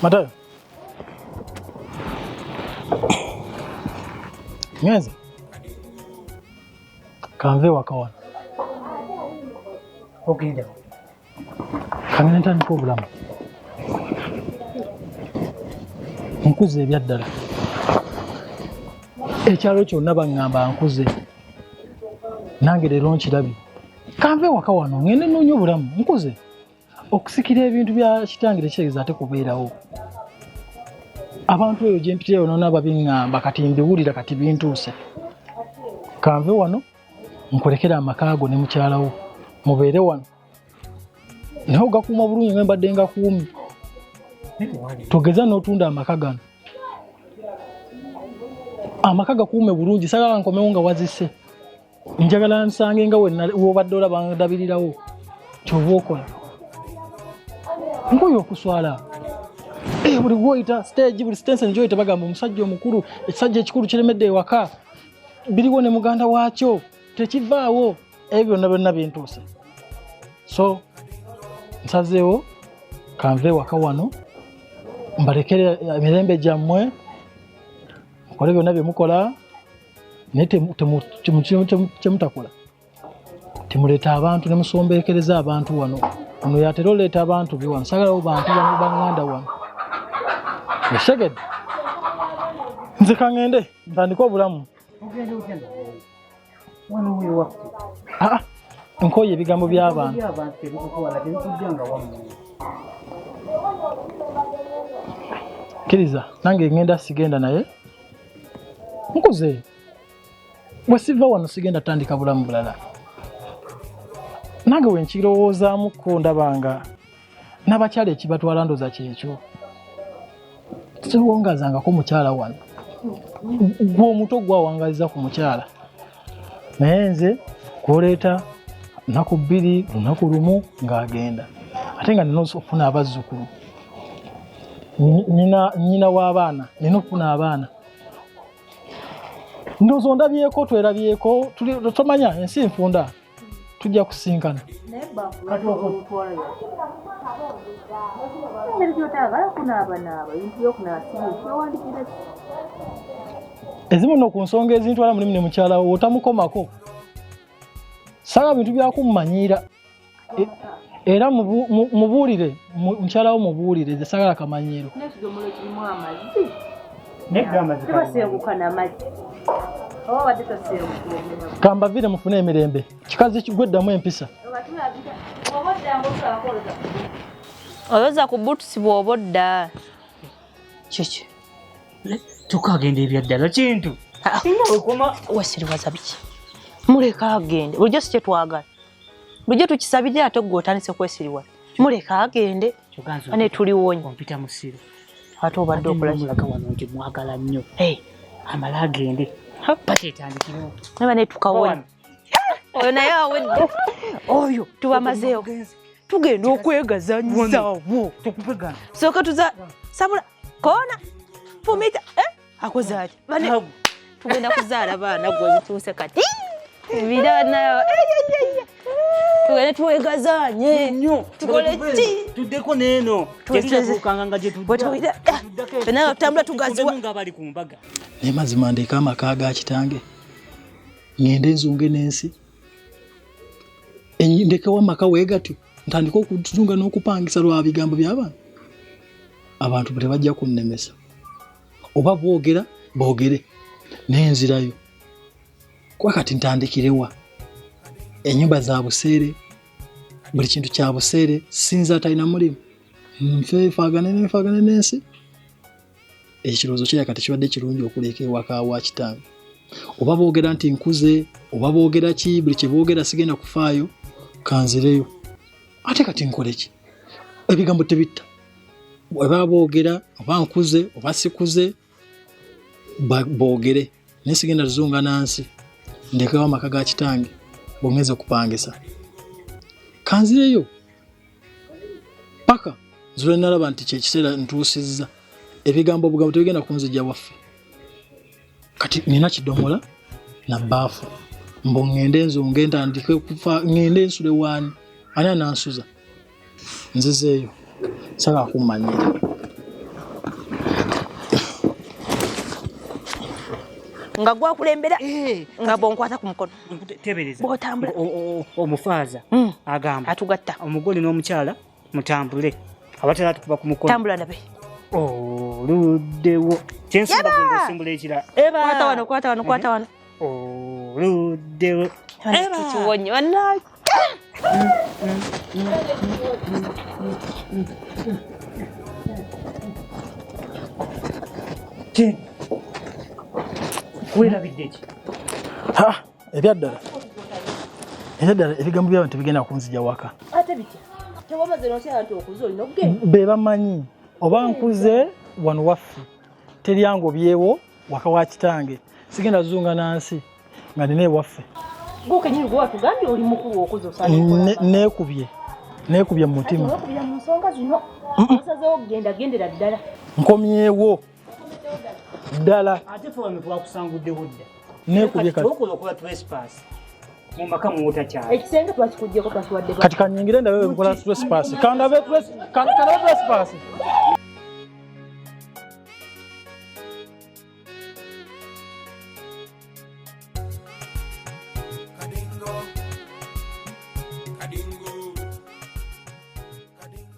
Matayo. Ngeze. Kanve wakawana. Ogenda. Kamene ntani ko bulamu. Nkuze ebyaddala. Ekyalo kyonna bangamba nkuze. Nange leero nkirabye. Kanve wakawana ngende nnoonya obulamu nkuze. Okusikira ebintu bya kitange tekyegeza ate kubeerawo. Abantu eyo gye mpitirayo noona babiŋŋamba kati mbiwulira kati bintuuse. Kanve wano nkolekera amakaago ne mukyalawo mubeere wano. Naye ogakuuma bulungi nga mbadde ngakuumi. Togeza n'otunda amaka gano. Amaka gakuume bulungi sagala nkomewo nga wazise. Njagala nsange nga w'obadde olaba ndabirirawo. Ky'oba okola. Ngoyo okuswala. Buli gwoyita stage buli sitensi gyoyita bagamba omusajja omukulu ekisajja ekikulu kiremedde ewaka biriwo ne muganda waakyo tekivaawo ebyo byonna bintuuse. So nsazeewo kanve ewaka wano mbalekere emirembe gyammwe mukole byonna bye mukola naye temutakola temuleeta abantu ne musombeekereza abantu wano. Ono yatera oleeta abantu be wano sagalawo bantu bano banganda wano. Esegede. Nze kangende ntandika obulamu. Ogenda ogenda. Wano we wakati. Nkoye ebigambo by'abantu. By'abantu ebikukola tebikujjanga wamu. Kiriza nange ngenda sigenda naye. Nkuze. Bwe siva wano sigenda tandika bulamu bulala. Nange wenkirowoozamu ko ndabanga n'abakyala ekibatwala ndoza kyekyo. Siwongazangako mukyala wano. Gwe omuto gwawangaliza ku mukyala. Naye nze kwoleeta nnaku 2 lunaku lumu ng'agenda. Ate nga nina okufuna abazzukulu. Nnyina w'abaana nina okufuna abaana. Ndowooza ondabyeko twerabyeko tomanya ensi nfunda. Tujja kusinkana. Ezimu no ku nsonga ezintwala mulimu ne mukyala wo otamukomako. Saba bintu byakummanyiira. Era mubuulire mukyala wo mubuulire ze sagala kamanyiiro. N'ekidomola kirimu amazzi. Tebaseeguka n'amazzi. Oba badde toseeguka. Kambavire mufune emirembe. Kikazi kigweddamu empisa. Oyoza ku butusi bw'oba odda. Kiki? Tukagenda ebyaddala Kintu. Wesiriwaza biki? Muleka agende. Bulijjo si kye twagala. Bulijjo tukisabirira ate gwe otandise kwesiriwaza. Muleka agende. Ane tuliwonye. Ompita musiru. Ate obadde okola mulaga wano nti mwagala nnyo. Amala agende. Pate etandikiro. Neba ne tukawonye. Oyo naye awedde. Oyo tubamazeewo. Tugenda okwegazanyizaawo. Tukupegana. Soka tuza sabula kona fumita akoze ati bane tugenda kuzaala baana gwe tuuse kati birana tugenda tuwegazanye nnyo tukole ki tuddeko neeno kyesabukanga nga gye tudda bana tutambula tugaziwa nga bali ku mbaga naye mazima ndeeka amaka ga kitange ngende enzunge n'ensi ndekewo amaka weegatyo ntandika okuzunga n'okupangisa lwa bigambo by'abantu. Abantu bwe bajja kunnemesa oba boogera boogere n'enzirayo kwa kati ntandikirewa ennyumba za buseere buli kintu kya buseere sinza atalina mulimu nfeefaagane n'ensi ekirowoozo kya kati kibadde kirungi okuleka ewaka wa kitange oba boogera nti nkuze oba boogera ki buli kye boogera sigenda kufaayo kanzireyo ate kati nkole ki ebigambo tebitta oba boogera oba nkuze oba sikuze boogere naye sigenda tuzunga nansi ndekawo amaka ga kitange bongeze okupangisa kanzireyo paka nzule nalaba nti kyekiseera ntuusizza ebigambo obugambo tebigenda kunzijja waffe kati nina kidomola na bbaafu mbo ngende enzunge ntandike kufa ngende nsule waani ani anansuza nzizeeyo saba kummanyira nga gwakulembera nga bonkwata ku mukono tebereza bwotambula omufaaza agamba atugatta omugole n'omukyala mutambule abatala tukuba ku mukono tambula ndabe oluddewo kyensimba osimbula ekirala kwata wano oluddewo kiwonye bannange werabidde ki ebyaddala ebigambo by'abantu bigenda kunzija waka ate bitya tewamaze nokyala nti okuze olina okugenda be bamanyi oba nkuze wano waffe teryangobyewo waka wa kitange sigenda zunga nansi nga nina ewaffe gokenyini gwe watugambye oli mukulu okuze nekubye mu mutima okubya mu nsonga zino osazeewo okugenda gendera ddala nkomyewo ddala ate fe wame twakusanguddewo dda nekubye kati okola okuba trespass mu maka muwotakyala ekisenge twakikugyeko twasiwadde kati kanyingire ndabe nkola trespass kandabe trespass